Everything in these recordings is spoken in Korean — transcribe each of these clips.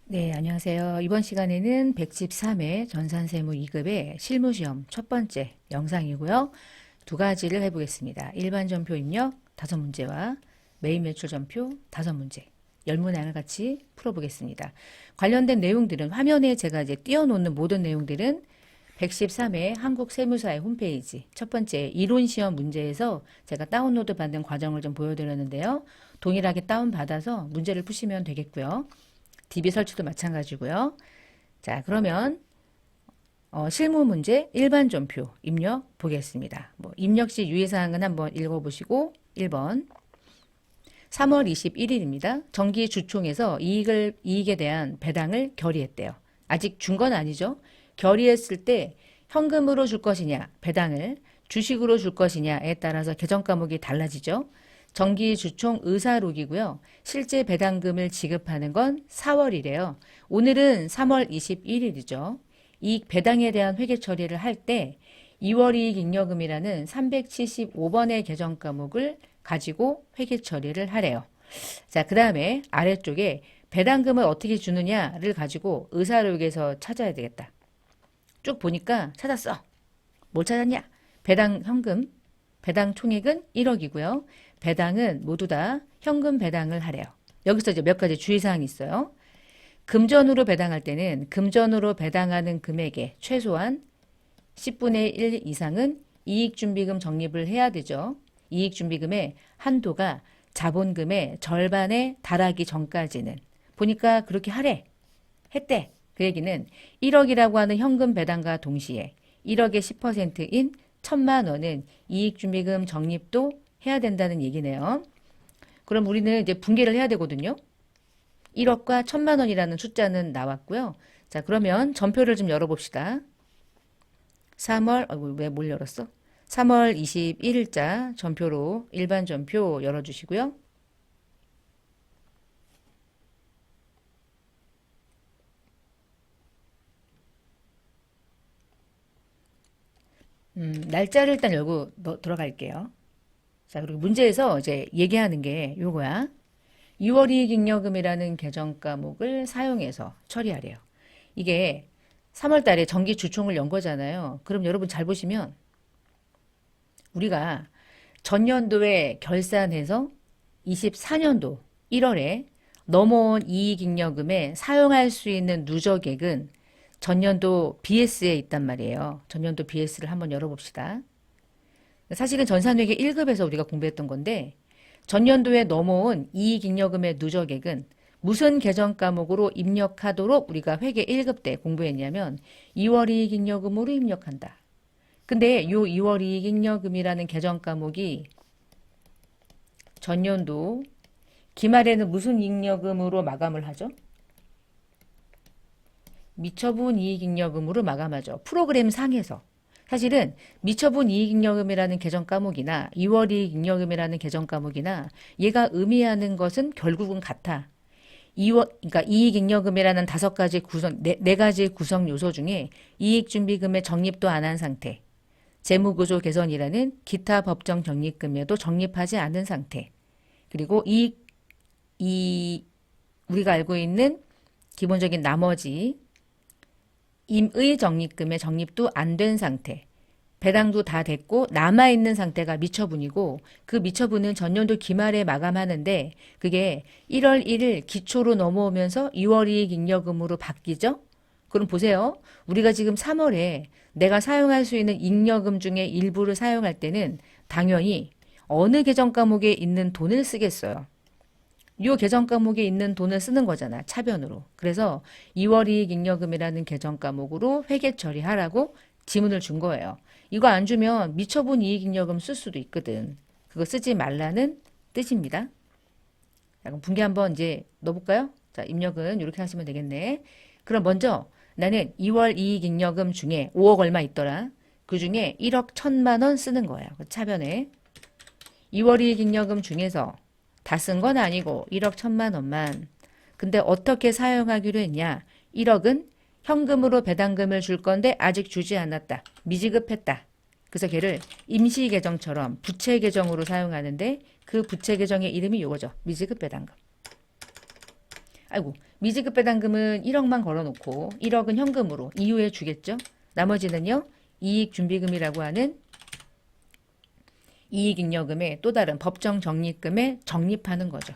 네, 안녕하세요. 이번 시간에는 113회 전산세무 2급의 실무시험 첫 번째 영상이고요. 두 가지를 해보겠습니다. 일반 전표 입력 5문제와 메인 매출 전표 5문제. 열문항을 같이 풀어보겠습니다. 관련된 내용들은 화면에 제가 이제 띄워놓는 모든 내용들은 113회 한국세무사의 홈페이지 첫 번째 이론시험 문제에서 제가 다운로드 받는 과정을 좀 보여드렸는데요. 동일하게 다운받아서 문제를 푸시면 되겠고요. DB 설치도 마찬가지고요. 자, 그러면 실무 문제 일반 전표 입력 보겠습니다. 입력 시 유의사항은 한번 읽어보시고 1번 3월 21일입니다. 정기주총에서 이익에 대한 배당을 결의했대요. 아직 준 건 아니죠. 결의했을 때 현금으로 줄 것이냐, 배당을 주식으로 줄 것이냐에 따라서 개정 과목이 달라지죠. 정기주총 의사록이고요. 실제 배당금을 지급하는 건 4월이래요. 오늘은 3월 21일이죠. 이익 배당에 대한 회계 처리를 할 때 2월 이익 잉여금이라는 375번의 개정 과목을 가지고 회계 처리를 하래요. 자, 그 다음에 아래쪽에 배당금을 어떻게 주느냐를 가지고 의사록에서 찾아야 되겠다. 쭉 보니까 찾았어. 뭘 찾았냐? 배당 현금, 배당 총액은 1억이고요. 배당은 모두 다 현금 배당을 하래요. 여기서 이제 몇 가지 주의사항이 있어요. 금전으로 배당할 때는 금전으로 배당하는 금액의 최소한 10분의 1 이상은 이익준비금 적립을 해야 되죠. 이익준비금의 한도가 자본금의 절반에 달하기 전까지는 보니까 그렇게 하래. 했대. 그 얘기는 1억이라고 하는 현금 배당과 동시에 1억의 10%인 1,000만 원은 이익준비금 적립도 해야 된다는 얘기네요. 그럼 우리는 이제 분개를 해야 되거든요. 1억과 1,000만 원이라는 숫자는 나왔고요. 자, 그러면 전표를 좀 열어봅시다. 3월, 왜 뭘 열었어? 3월 21일자 전표로 일반 전표 열어주시고요. 날짜를 일단 열고 들어갈게요. 자, 그리고 문제에서 이제 얘기하는 게 요거야. 2월 이익잉여금이라는 개정 과목을 사용해서 처리하래요. 이게 3월 달에 정기 주총을 연 거잖아요. 그럼 여러분 잘 보시면 우리가 전년도에 결산해서 24년도 1월에 넘어온 이익잉여금에 사용할 수 있는 누적액은 전년도 BS에 있단 말이에요. 전년도 BS를 한번 열어봅시다. 사실은 전산회계 1급에서 우리가 공부했던 건데 전년도에 넘어온 이익잉여금의 누적액은 무슨 개정 과목으로 입력하도록 우리가 회계 1급 때 공부했냐면 2월 이익잉여금으로 입력한다. 근데 요 2월 이익잉여금이라는 개정 과목이 전년도 기말에는 무슨 잉여금으로 마감을 하죠? 미처분 이익잉여금으로 마감하죠. 프로그램 상에서. 사실은 미처분 이익잉여금이라는 개정 과목이나 2월 이익잉여금이라는 개정 과목이나 얘가 의미하는 것은 결국은 같아. 그러니까 이익잉여금이라는 5가지 구성, 네 가지 구성 요소 중에 이익준비금의 적립도 안 한 상태, 재무구조 개선이라는 기타 법정 적립금에도 적립하지 않은 상태, 그리고 우리가 알고 있는 기본적인 나머지 임의 적립금의 적립도 안 된 상태, 배당도 다 됐고 남아있는 상태가 미처분이고 그 미처분은 전년도 기말에 마감하는데 그게 1월 1일 기초로 넘어오면서 2월 이익 잉여금으로 바뀌죠. 그럼 보세요. 우리가 지금 3월에 내가 사용할 수 있는 잉여금 중에 일부를 사용할 때는 당연히 어느 계정 과목에 있는 돈을 쓰겠어요. 이 계정 과목에 있는 돈을 쓰는 거잖아. 차변으로. 그래서 2월 이익 잉여금이라는 계정 과목으로 회계 처리하라고 지문을 준 거예요. 이거 안 주면 미처분 이익 잉여금 쓸 수도 있거든. 그거 쓰지 말라는 뜻입니다. 자, 그럼 분개 한번 이제 넣어볼까요? 자, 입력은 이렇게 하시면 되겠네. 그럼 먼저 나는 2월 이익 잉여금 중에 5억 얼마 있더라. 그 중에 1억 1,000만 원 쓰는 거예요. 차변에. 2월 이익 잉여금 중에서 다 쓴 건 아니고 1억 1,000만 원만. 근데 어떻게 사용하기로 했냐? 1억은 현금으로 배당금을 줄 건데 아직 주지 않았다. 미지급했다. 그래서 걔를 임시계정처럼 부채계정으로 사용하는데 그 부채계정의 이름이 요거죠. 미지급 배당금. 아이고, 미지급 배당금은 1억만 걸어놓고 1억은 현금으로 이후에 주겠죠. 나머지는요. 이익준비금이라고 하는 이익잉여금의 또 다른 법정 적립금에 적립하는 거죠.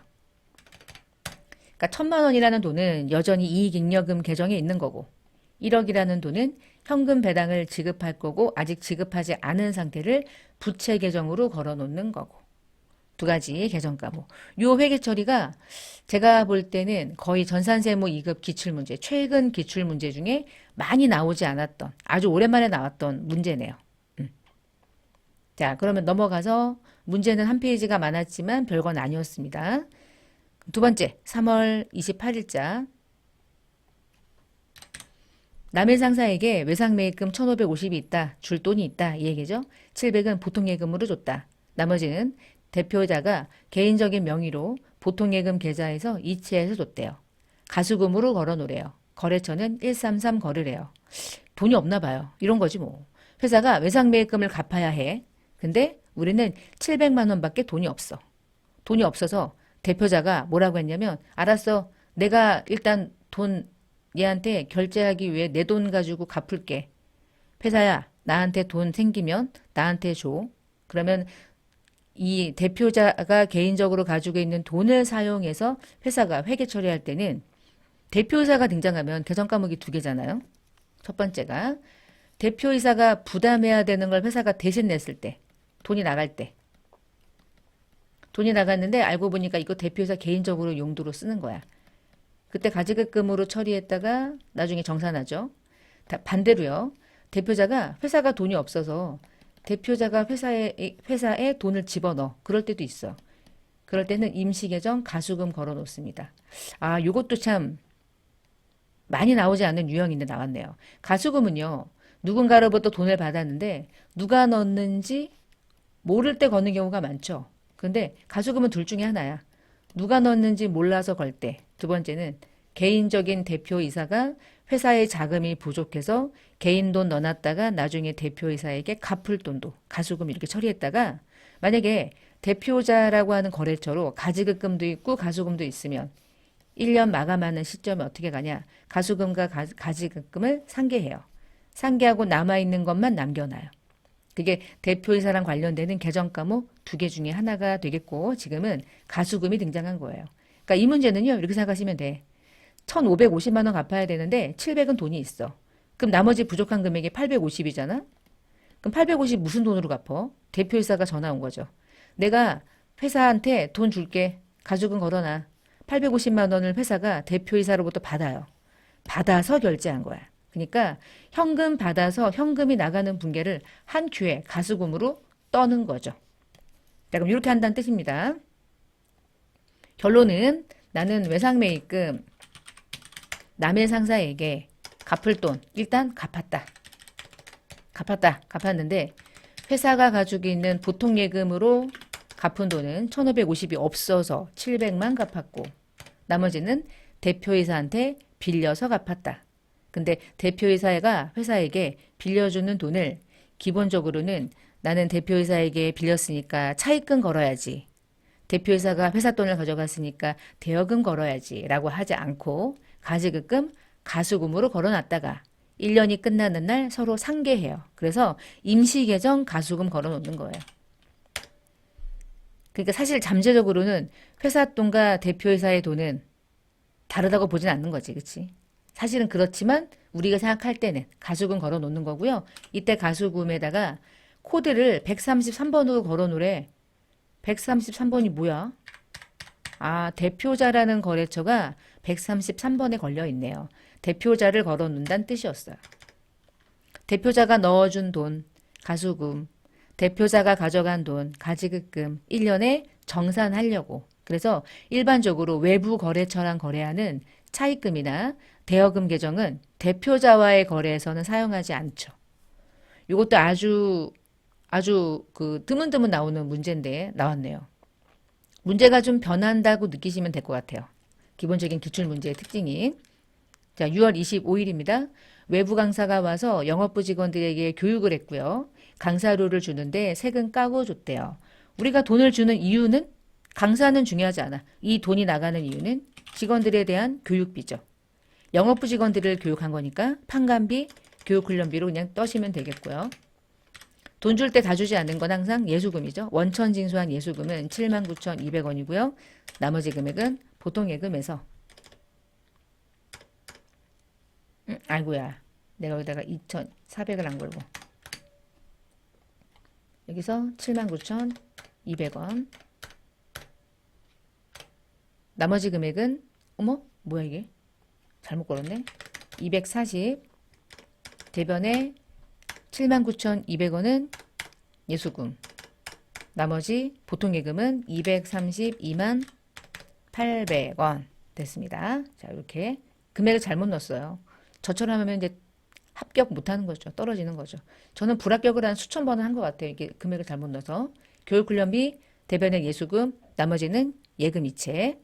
그러니까 1,000만 원이라는 돈은 여전히 이익잉여금 계정에 있는 거고 1억이라는 돈은 현금 배당을 지급할 거고 아직 지급하지 않은 상태를 부채 계정으로 걸어놓는 거고 두 가지의 계정 과목. 요 회계 처리가 제가 볼 때는 거의 전산세무 2급 기출문제, 최근 기출문제 중에 많이 나오지 않았던 아주 오랜만에 나왔던 문제네요. 자, 그러면 넘어가서 문제는 한 페이지가 많았지만 별건 아니었습니다. 두 번째, 3월 28일자 남일 상사에게 외상매입금 1,550이 있다. 줄 돈이 있다. 이 얘기죠. 700은 보통예금으로 줬다. 나머지는 대표자가 개인적인 명의로 보통예금 계좌에서 이체해서 줬대요. 가수금으로 걸어놓으래요. 거래처는 133 걸으래요. 돈이 없나 봐요. 이런 거지 뭐. 회사가 외상매입금을 갚아야 해. 근데 우리는 700만 원밖에 돈이 없어. 돈이 없어서 대표자가 뭐라고 했냐면 알았어. 내가 일단 돈 얘한테 결제하기 위해 내 돈 가지고 갚을게. 회사야 나한테 돈 생기면 나한테 줘. 그러면 이 대표자가 개인적으로 가지고 있는 돈을 사용해서 회사가 회계 처리할 때는 대표이사가 등장하면 계정 과목이 두 개잖아요. 첫 번째가 대표이사가 부담해야 되는 걸 회사가 대신 냈을 때 돈이 나갈 때 돈이 나갔는데 알고 보니까 이거 대표이사 개인적으로 용도로 쓰는 거야. 그때 가지급금으로 처리했다가 나중에 정산하죠. 반대로요. 대표자가 회사가 돈이 없어서 대표자가 회사에 돈을 집어넣어. 그럴 때도 있어. 그럴 때는 임시계정 가수금 걸어놓습니다. 아, 요것도 참 많이 나오지 않는 유형인데 나왔네요. 가수금은요. 누군가로부터 돈을 받았는데 누가 넣었는지 모를 때 거는 경우가 많죠. 그런데 가수금은 둘 중에 하나야. 누가 넣었는지 몰라서 걸 때. 두 번째는 개인적인 대표이사가 회사의 자금이 부족해서 개인 돈 넣어놨다가 나중에 대표이사에게 갚을 돈도 가수금 이렇게 처리했다가 만약에 대표자라고 하는 거래처로 가지급금도 있고 가수금도 있으면 1년 마감하는 시점에 어떻게 가냐. 가수금과 가지급금을 상계해요. 상계하고 남아있는 것만 남겨놔요. 그게 대표이사랑 관련되는 계정 과목 두 개 중에 하나가 되겠고 지금은 가수금이 등장한 거예요. 그러니까 이 문제는요. 이렇게 생각하시면 돼. 1,550만 원 갚아야 되는데 700은 돈이 있어. 그럼 나머지 부족한 금액이 850이잖아. 그럼 850 무슨 돈으로 갚어? 대표이사가 전화 온 거죠. 내가 회사한테 돈 줄게. 가죽은 걸어놔. 850만 원을 회사가 대표이사로부터 받아요. 받아서 결제한 거야. 그러니까 현금 받아서 현금이 나가는 분계를 한 큐에 가수금으로 떠는 거죠. 자, 그럼 이렇게 한다는 뜻입니다. 결론은 나는 외상매입금 남의 상사에게 갚을 돈 일단 갚았다. 갚았는데 회사가 가지고 있는 보통예금으로 갚은 돈은 1,550이 없어서 700만 갚았고 나머지는 대표이사한테 빌려서 갚았다. 근데 대표이사가 회사에게 빌려주는 돈을 기본적으로는 나는 대표이사에게 빌렸으니까 차입금 걸어야지. 대표이사가 회사 돈을 가져갔으니까 대여금 걸어야지 라고 하지 않고 가지급금, 가수금으로 걸어놨다가 1년이 끝나는 날 서로 상계해요. 그래서 임시계정 가수금 걸어놓는 거예요. 그러니까 사실 잠재적으로는 회사 돈과 대표이사의 돈은 다르다고 보진 않는 거지. 그치? 사실은 그렇지만 우리가 생각할 때는 가수금 걸어놓는 거고요. 이때 가수금에다가 코드를 133번으로 걸어놓으래. 133번이 뭐야? 아, 대표자라는 거래처가 133번에 걸려 있네요. 대표자를 걸어놓는다는 뜻이었어요. 대표자가 넣어준 돈, 가수금, 대표자가 가져간 돈, 가지급금 1년에 정산하려고. 그래서 일반적으로 외부 거래처랑 거래하는 차입금이나 대여금 계정은 대표자와의 거래에서는 사용하지 않죠. 이것도 아주 드문드문 나오는 문제인데 나왔네요. 문제가 좀 변한다고 느끼시면 될 것 같아요. 기본적인 기출문제의 특징이. 자, 6월 25일입니다. 외부 강사가 와서 영업부 직원들에게 교육을 했고요. 강사료를 주는데 세금 까고 줬대요. 우리가 돈을 주는 이유는 강사는 중요하지 않아. 이 돈이 나가는 이유는 직원들에 대한 교육비죠. 영업부 직원들을 교육한 거니까 판관비, 교육훈련비로 그냥 떠시면 되겠고요. 돈 줄 때 다 주지 않는 건 항상 예수금이죠. 원천 징수한 예수금은 79,200원이고요. 나머지 금액은 보통 예금에서 아이고야. 내가 여기다가 2,400을 안 걸고 여기서 79,200원 나머지 금액은 어머 뭐야 이게 잘못 걸었네 240 대변에 79,200원은 예수금 나머지 보통 예금은 232만 800원 됐습니다. 자 이렇게 금액을 잘못 넣었어요. 저처럼 하면 이제 합격 못하는 거죠. 떨어지는 거죠. 저는 불합격을 한 수천 번은 한 것 같아요. 이게 금액을 잘못 넣어서 교육훈련비 대변액 예수금 나머지는 예금 이체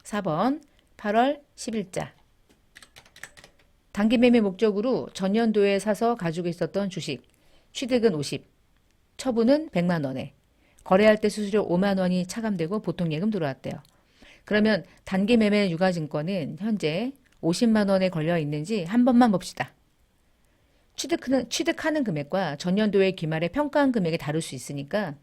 4번 8월 10일자 단기매매 목적으로 전년도에 사서 가지고 있었던 주식 취득은 50 처분은 100만 원에 거래할 때 수수료 5만 원이 차감되고 보통 예금 들어왔대요. 그러면 단기매매 유가증권은 현재 50만 원에 걸려 있는지 한 번만 봅시다. 취득하는 금액과 전년도의 기말에 평가한 금액이 다를 수 있으니까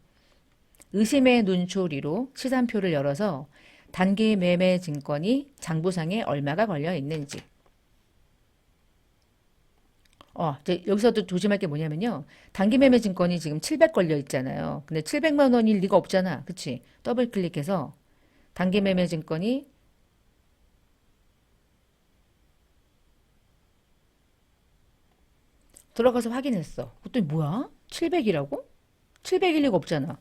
의심의 눈초리로 시산표를 열어서 단기매매 증권이 장부상에 얼마가 걸려 있는지 이제 여기서도 조심할 게 뭐냐면요. 단기매매 증권이 지금 700 걸려 있잖아요. 근데 700만 원일 리가 없잖아. 그치? 더블 클릭해서 단기매매 증권이 들어가서 확인했어. 그랬더니 뭐야? 700이라고? 700일 리가 없잖아.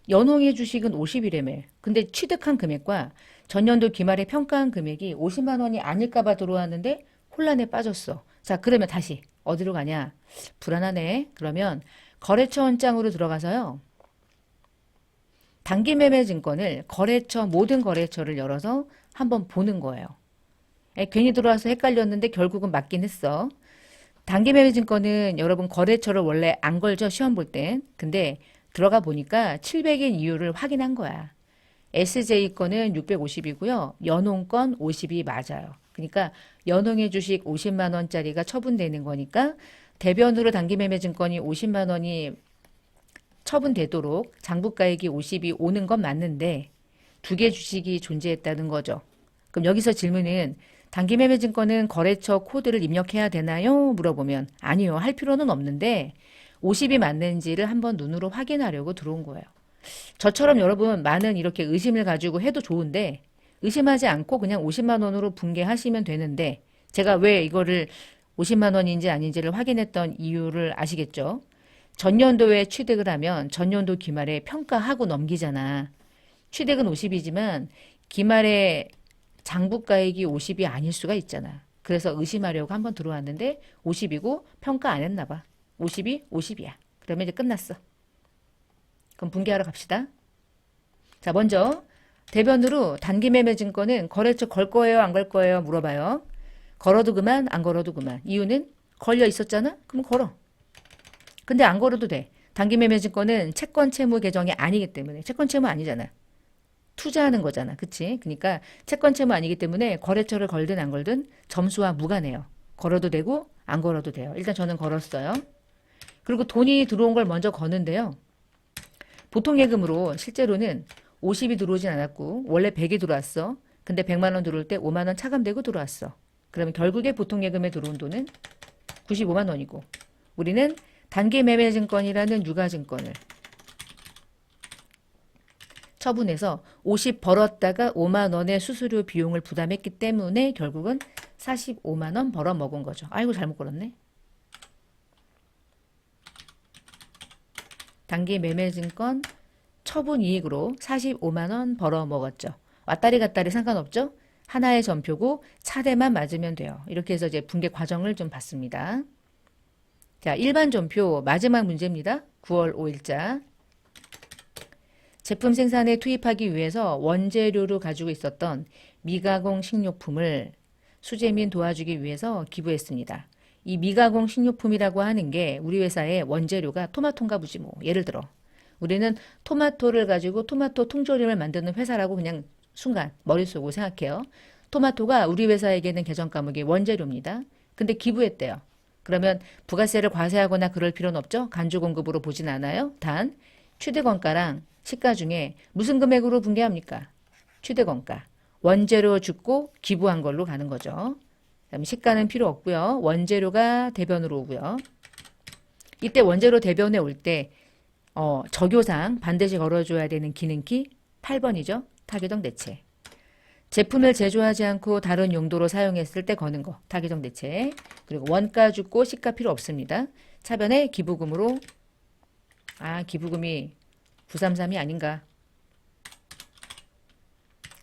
연홍의 주식은 50이래매. 근데 취득한 금액과 전년도 기말에 평가한 금액이 50만 원이 아닐까봐 들어왔는데 혼란에 빠졌어. 자, 그러면 다시 어디로 가냐? 불안하네. 그러면 거래처 원장으로 들어가서요. 단기매매 증권을 거래처 모든 거래처를 열어서 한번 보는 거예요. 괜히 들어와서 헷갈렸는데 결국은 맞긴 했어. 단기매매 증권은 여러분 거래처를 원래 안 걸죠. 시험 볼 땐. 근데 들어가 보니까 700인 이유를 확인한 거야. SJ 건은 650이고요. 연홍 건 50이 맞아요. 그러니까 연홍의 주식 50만 원짜리가 처분되는 거니까 대변으로 단기매매 증권이 50만 원이 처분되도록 장부가액이 50이 오는 건 맞는데 두 개 주식이 존재했다는 거죠. 그럼 여기서 질문은 단기매매 증권은 거래처 코드를 입력해야 되나요? 물어보면 아니요. 할 필요는 없는데 50이 맞는지를 한번 눈으로 확인하려고 들어온 거예요. 저처럼 여러분 많은 이렇게 의심을 가지고 해도 좋은데 의심하지 않고 그냥 50만 원으로 분개하시면 되는데 제가 왜 이거를 50만 원인지 아닌지를 확인했던 이유를 아시겠죠? 전년도에 취득을 하면 전년도 기말에 평가하고 넘기잖아. 취득은 50이지만 기말에 장부가액이 50이 아닐 수가 있잖아. 그래서 의심하려고 한번 들어왔는데 50이고 평가 안 했나 봐. 50이 50이야. 그러면 이제 끝났어. 그럼 분개하러 갑시다. 자, 먼저 대변으로 단기매매 증권은 거래처 걸 거예요, 안 걸 거예요? 물어봐요. 걸어도 그만, 안 걸어도 그만. 이유는 걸려 있었잖아? 그럼 걸어. 근데 안 걸어도 돼. 단기매매 증권은 채권 채무 계정이 아니기 때문에 채권 채무 아니잖아. 투자하는 거잖아. 그치? 그러니까 채권 채무 아니기 때문에 거래처를 걸든 안 걸든 점수와 무관해요. 걸어도 되고 안 걸어도 돼요. 일단 저는 걸었어요. 그리고 돈이 들어온 걸 먼저 거는데요. 보통 예금으로 실제로는 50이 들어오진 않았고 원래 100이 들어왔어. 근데 100만 원 들어올 때 5만 원 차감되고 들어왔어. 그러면 결국에 보통 예금에 들어온 돈은 95만 원이고 우리는 단기매매증권이라는 유가증권을 처분해서 50 벌었다가 5만 원의 수수료 비용을 부담했기 때문에 결국은 45만 원 벌어 먹은 거죠. 아이고 잘못 걸었네. 단기매매증권 처분이익으로 45만 원 벌어 먹었죠. 왔다리 갔다리 상관없죠. 하나의 전표고 차례만 맞으면 돼요. 이렇게 해서 이제 분개 과정을 좀 봤습니다. 자, 일반 전표 마지막 문제입니다. 9월 5일자. 제품 생산에 투입하기 위해서 원재료로 가지고 있었던 미가공 식료품을 수재민 도와주기 위해서 기부했습니다. 이 미가공 식료품이라고 하는 게 우리 회사의 원재료가 토마토인가 보지 뭐. 예를 들어 우리는 토마토를 가지고 토마토 통조림을 만드는 회사라고 그냥 순간 머릿속으로 생각해요. 토마토가 우리 회사에게는 개정 과목의 원재료입니다. 근데 기부했대요. 그러면 부가세를 과세하거나 그럴 필요는 없죠? 간주 공급으로 보진 않아요. 단 취득원가랑 시가 중에 무슨 금액으로 분개합니까? 취득원가. 원재료 줍고 기부한 걸로 가는 거죠. 그다음에 시가는 필요 없고요. 원재료가 대변으로 오고요. 이때 원재료 대변에 올 때 적요상 반드시 걸어줘야 되는 기능키 8번이죠. 타개정 대체. 제품을 제조하지 않고 다른 용도로 사용했을 때 거는 거. 타개정 대체. 그리고 원가 줍고 시가 필요 없습니다. 차변에 기부금으로 기부금이 933이 아닌가.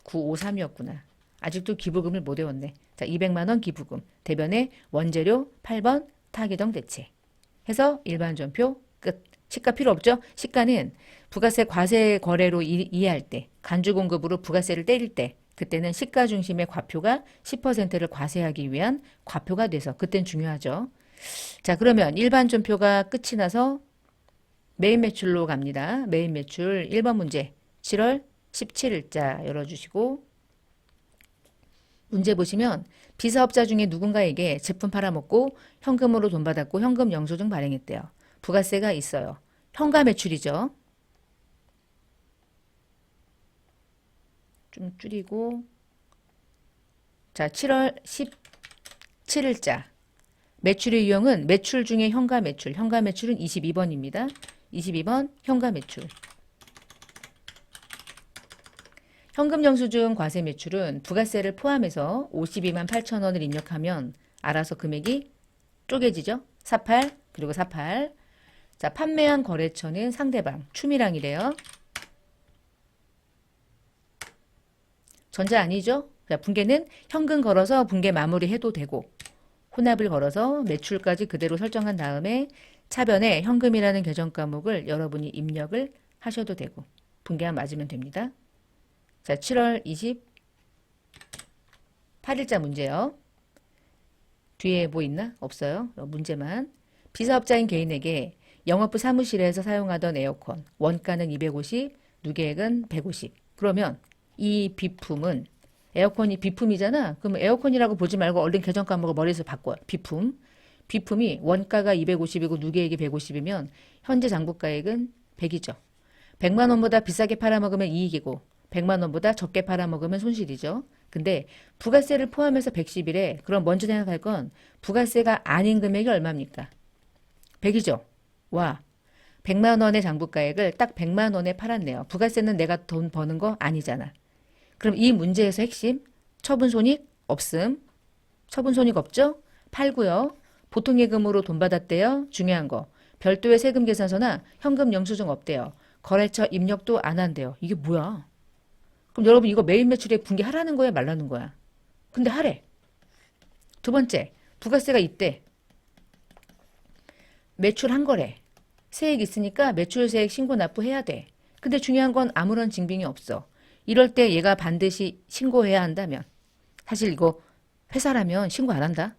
953이었구나. 아직도 기부금을 못 외웠네. 자, 200만 원 기부금. 대변에 원재료 8번 타개정 대체. 해서 일반 전표 끝. 시가 필요 없죠? 시가는 부가세 과세 거래로 이해할 때, 간주 공급으로 부가세를 때릴 때, 그때는 시가 중심의 과표가 10%를 과세하기 위한 과표가 돼서 그땐 중요하죠. 자, 그러면 일반 전표가 끝이 나서 메인 매출로 갑니다. 메인 매출 1번 문제 7월 17일자 열어주시고 문제 보시면 비사업자 중에 누군가에게 제품 팔아먹고 현금으로 돈 받았고 현금 영수증 발행했대요. 부가세가 있어요. 현가 매출이죠. 좀 줄이고 자 7월 17일자 매출의 유형은 매출 중에 현가 매출. 현가 매출은 22번입니다. 22번 현가 매출. 현금 영수증 과세 매출은 부가세를 포함해서 52만 8천 원을 입력하면 알아서 금액이 쪼개지죠. 48 그리고 48. 자, 판매한 거래처는 상대방 추미랑이래요. 전자 아니죠? 자, 분계는 현금 걸어서 분계 마무리해도 되고 혼합을 걸어서 매출까지 그대로 설정한 다음에 차변에 현금이라는 계정 과목을 여러분이 입력을 하셔도 되고 분계만 맞으면 됩니다. 자, 7월 28일자 문제요. 뒤에 뭐 있나? 없어요. 문제만. 비사업자인 개인에게 영업부 사무실에서 사용하던 에어컨 원가는 250, 누계액은 150. 그러면 이 비품은 에어컨이 비품이잖아. 그럼 에어컨이라고 보지 말고 얼른 계정 과목을 머리에서 바꿔요. 비품. 비품이 원가가 250이고 누계액이 150이면 현재 장부가액은 100이죠. 100만 원보다 비싸게 팔아먹으면 이익이고 100만 원보다 적게 팔아먹으면 손실이죠. 근데 부가세를 포함해서 110이래. 그럼 먼저 생각할 건 부가세가 아닌 금액이 얼마입니까? 100이죠. 와, 100만 원의 장부가액을 딱 100만 원에 팔았네요. 부가세는 내가 돈 버는 거 아니잖아. 그럼 이 문제에서 핵심 처분손익 없음. 처분손익 없죠? 팔고요. 보통예금으로 돈 받았대요. 중요한 거. 별도의 세금 계산서나 현금 영수증 없대요. 거래처 입력도 안 한대요. 이게 뭐야? 그럼 여러분 이거 매일 매출에 분개하라는 거야 말라는 거야? 근데 하래. 두 번째, 부가세가 있대. 매출 한 거래. 세액 있으니까 매출세액 신고 납부해야 돼. 근데 중요한 건 아무런 증빙이 없어. 이럴 때 얘가 반드시 신고해야 한다면 사실 이거 회사라면 신고 안 한다.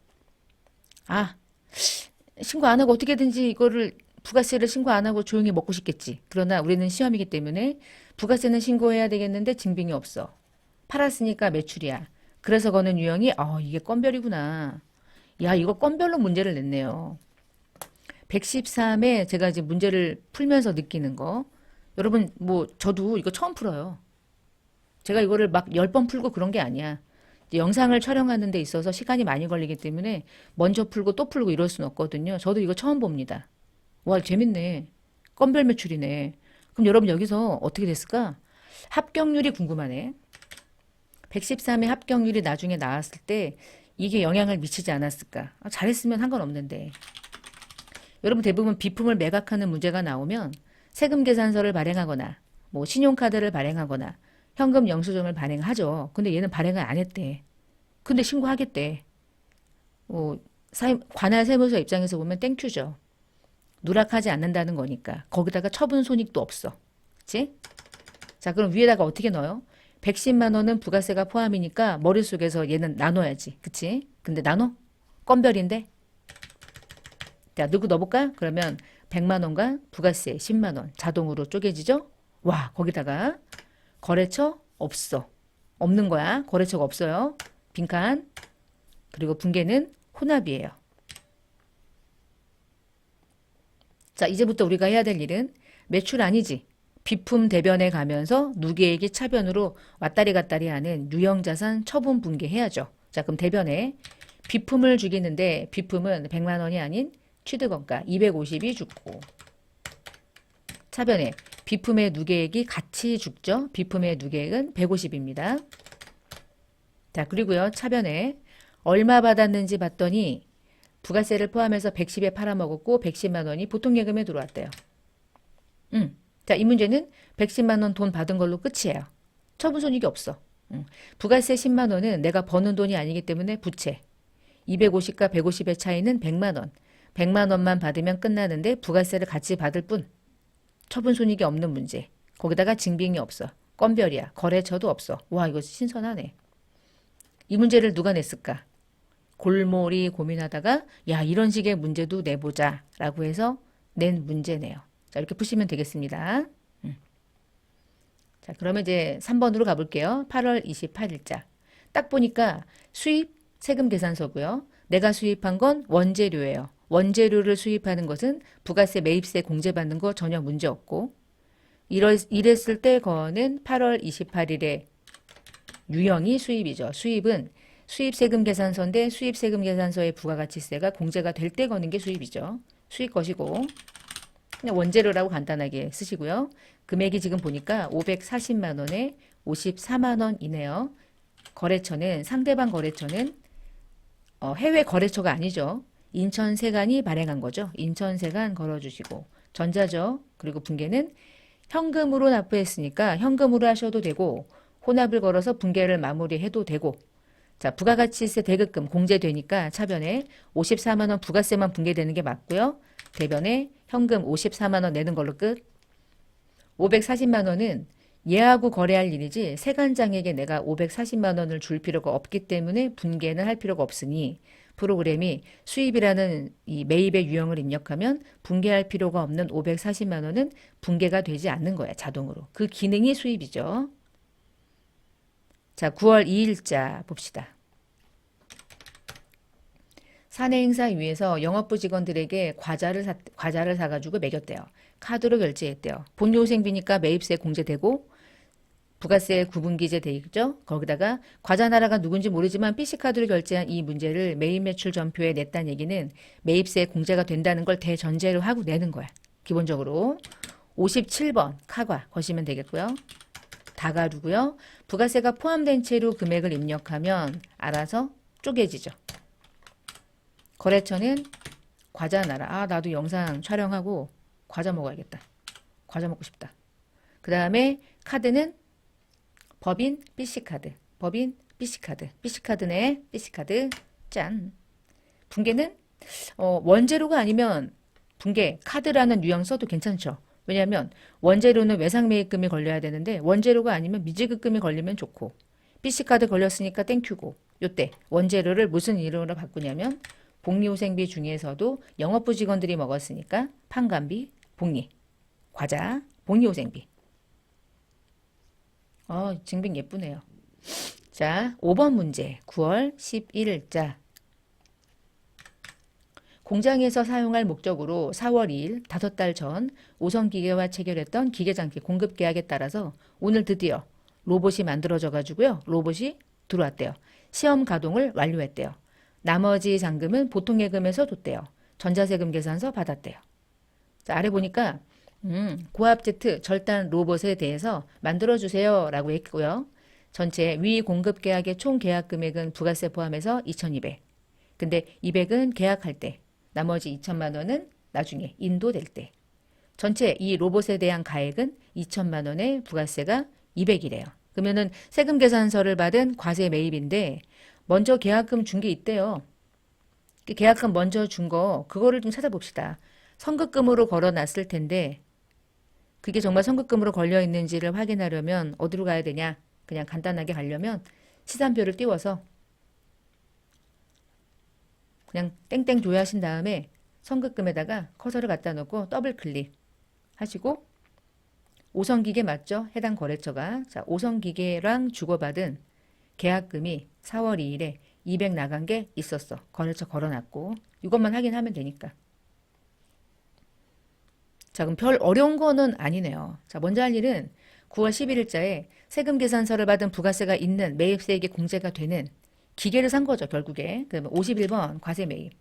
신고 안 하고 어떻게든지 이거를 부가세를 신고 안 하고 조용히 먹고 싶겠지. 그러나 우리는 시험이기 때문에 부가세는 신고해야 되겠는데 증빙이 없어. 팔았으니까 매출이야. 그래서 거는 유형이 이게 건별이구나. 야, 이거 건별로 문제를 냈네요. 113에 제가 이제 문제를 풀면서 느끼는 거. 여러분 저도 이거 처음 풀어요. 제가 이거를 막 10번 풀고 그런 게 아니야. 이제 영상을 촬영하는 데 있어서 시간이 많이 걸리기 때문에 먼저 풀고 또 풀고 이럴 수는 없거든요. 저도 이거 처음 봅니다. 와, 재밌네. 건별 매출이네. 그럼 여러분 여기서 어떻게 됐을까? 합격률이 궁금하네. 113의 합격률이 나중에 나왔을 때 이게 영향을 미치지 않았을까? 잘했으면 상관없는데. 여러분 대부분 비품을 매각하는 문제가 나오면 세금 계산서를 발행하거나 신용카드를 발행하거나 현금 영수증을 발행하죠. 근데 얘는 발행을 안 했대. 근데 신고하겠대. 관할 세무서 입장에서 보면 땡큐죠. 누락하지 않는다는 거니까. 거기다가 처분 손익도 없어. 그치? 자, 그럼 위에다가 어떻게 넣어요? 110만 원은 부가세가 포함이니까 머릿속에서 얘는 나눠야지. 그치? 근데 나눠? 건별인데? 자, 누구 넣어볼까? 그러면 100만 원과 부가세 10만 원 자동으로 쪼개지죠? 와, 거기다가 거래처 없어. 없는 거야. 거래처가 없어요. 빈칸. 그리고 분계는 혼합이에요. 자, 이제부터 우리가 해야 될 일은 매출 아니지. 비품 대변에 가면서 누계액이 차변으로 왔다리 갔다리 하는 유형자산 처분 분계해야죠. 자, 그럼 대변에 비품을 죽이는데 비품은 100만 원이 아닌 취득원가 250이 죽고 차변에 비품의 누계액이 같이 죽죠. 비품의 누계액은 150입니다. 자, 그리고요. 차변에 얼마 받았는지 봤더니 부가세를 포함해서 110에 팔아먹었고 110만 원이 보통예금에 들어왔대요. 자, 이 문제는 110만 원 돈 받은 걸로 끝이에요. 처분 손익이 없어. 부가세 10만 원은 내가 버는 돈이 아니기 때문에 부채. 250과 150의 차이는 100만 원. 100만 원만 받으면 끝나는데 부가세를 같이 받을 뿐. 처분 손익이 없는 문제. 거기다가 징빙이 없어. 건별이야. 거래처도 없어. 와, 이거 신선하네. 이 문제를 누가 냈을까? 골몰이 고민하다가 야, 이런 식의 문제도 내보자 라고 해서 낸 문제네요. 자, 이렇게 푸시면 되겠습니다. 자, 그러면 이제 3번으로 가볼게요. 8월 28일자. 딱 보니까 수입 세금 계산서고요. 내가 수입한 건 원재료예요. 원재료를 수입하는 것은 부가세 매입세 공제받는 거 전혀 문제 없고 이랬을 때 거는 8월 28일에 유형이 수입이죠. 수입은 수입세금 계산서인데 수입세금 계산서의 부가가치세가 공제가 될 때 거는 게 수입이죠. 수입 것이고 그냥 원재료라고 간단하게 쓰시고요. 금액이 지금 보니까 540만 원에 54만 원이네요. 거래처는 상대방 거래처는 해외 거래처가 아니죠. 인천세관이 발행한 거죠. 인천세관 걸어주시고 전자죠. 그리고 분계는 현금으로 납부했으니까 현금으로 하셔도 되고 혼합을 걸어서 분계를 마무리해도 되고 자, 부가가치세 대급금 공제되니까 차변에 54만 원 부가세만 분계되는 게 맞고요. 대변에 현금 54만 원 내는 걸로 끝. 540만 원은 얘하고 거래할 일이지 세관장에게 내가 540만 원을 줄 필요가 없기 때문에 분계는 할 필요가 없으니 프로그램이 수입이라는 이 매입의 유형을 입력하면 분계할 필요가 없는 540만 원은 분계가 되지 않는 거야, 자동으로. 그 기능이 수입이죠. 자, 9월 2일자 봅시다. 사내 행사 위에서 영업부 직원들에게 과자를 사가지고 먹였대요. 카드로 결제했대요. 본요생비니까 매입세 공제되고 부가세 구분기재 돼 있죠. 거기다가 과자 나라가 누군지 모르지만 PC카드로 결제한 이 문제를 매입 매출 전표에 냈다는 얘기는 매입세 공제가 된다는 걸 대전제로 하고 내는 거야. 기본적으로 57번 카과 거시면 되겠고요. 다가루고요. 부가세가 포함된 채로 금액을 입력하면 알아서 쪼개지죠. 거래처는 과자 나라. 아, 나도 영상 촬영하고 과자 먹어야겠다. 과자 먹고 싶다. 그 다음에 카드는 법인 PC카드. 법인 PC카드. PC카드네. PC카드. 짠. 분계는 원재료가 아니면 분계 카드라는 유형 써도 괜찮죠. 왜냐하면 원재료는 외상매입금이 걸려야 되는데 원재료가 아니면 미지급금이 걸리면 좋고 PC카드 걸렸으니까 땡큐고 요때 원재료를 무슨 이름으로 바꾸냐면 복리후생비 중에서도 영업부 직원들이 먹었으니까 판관비, 복리, 과자, 복리후생비. 증빙 예쁘네요. 자, 5번 문제 9월 11일자 공장에서 사용할 목적으로 4월 2일 5달 전 오성기계와 체결했던 기계장치 공급 계약에 따라서 오늘 드디어 로봇이 만들어져 가지고요. 로봇이 들어왔대요. 시험 가동을 완료했대요. 나머지 잔금은 보통예금에서 뒀대요. 전자세금 계산서 받았대요. 자, 아래 보니까 고압제트 절단 로봇에 대해서 만들어주세요 라고 했고요. 전체 위 공급 계약의 총 계약 금액은 부가세 포함해서 2,200. 근데 200은 계약할 때 나머지 2천만 원은 나중에 인도될 때. 전체 이 로봇에 대한 가액은 2천만 원에 부가세가 200이래요. 그러면은 세금 계산서를 받은 과세 매입인데 먼저 계약금 준 게 있대요. 계약금 먼저 준 거 그거를 좀 찾아봅시다. 선급금으로 걸어놨을 텐데 그게 정말 선급금으로 걸려 있는지를 확인하려면 어디로 가야 되냐? 그냥 간단하게 가려면 시산표를 띄워서 그냥 땡땡 조회하신 다음에 선급금에다가 커서를 갖다 놓고 더블 클릭 하시고 오성기계 맞죠? 해당 거래처가. 자, 오성기계랑 주고받은 계약금이 4월 2일에 200 나간 게 있었어. 거래처 걸어놨고. 이것만 확인하면 되니까. 자, 그럼 별 어려운 거는 아니네요. 자, 먼저 할 일은 9월 11일자에 세금 계산서를 받은 부가세가 있는 매입세액이 공제가 되는 기계를 산 거죠, 결국에. 그러면 51번 과세 매입.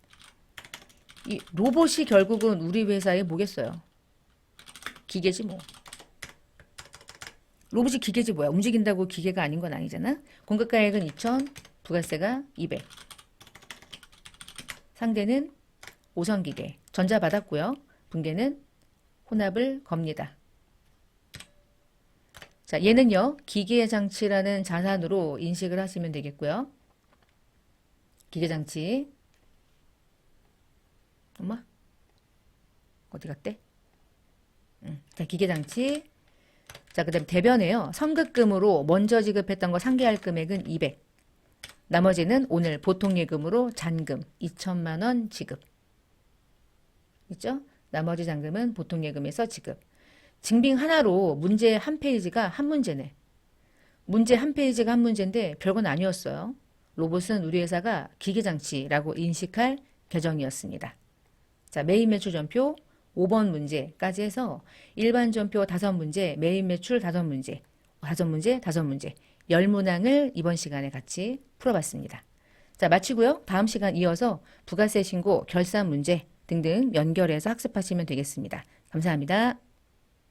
이 로봇이 결국은 우리 회사에 뭐겠어요? 기계지 뭐. 로봇이 기계지 뭐야. 움직인다고 기계가 아닌 건 아니잖아. 공급가액은 2,000, 부가세가 200. 상대는 오성기계. 전자 받았고요. 분계는 혼합을 겁니다. 자, 얘는요. 기계장치라는 자산으로 인식을 하시면 되겠고요. 기계장치. 엄마? 어디 갔대? 자, 기계장치. 자, 그 다음에 대변에요. 선급금으로 먼저 지급했던 거 상계할 금액은 200. 나머지는 오늘 보통예금으로 잔금 2천만 원 지급. 있죠? 나머지 잔금은 보통예금에서 지급. 증빙 하나로 문제 한 페이지가 한 문제네. 문제 한 페이지가 한 문제인데 별건 아니었어요. 로봇은 우리 회사가 기계장치라고 인식할 계정이었습니다. 자, 메인 매출 전표 5번 문제까지 해서 일반 전표 5문제, 메인 매출 5문제, 5문제, 5문제, 10문항을 이번 시간에 같이 풀어봤습니다. 자, 마치고요. 다음 시간 이어서 부가세 신고, 결산 문제 등등 연결해서 학습하시면 되겠습니다. 감사합니다.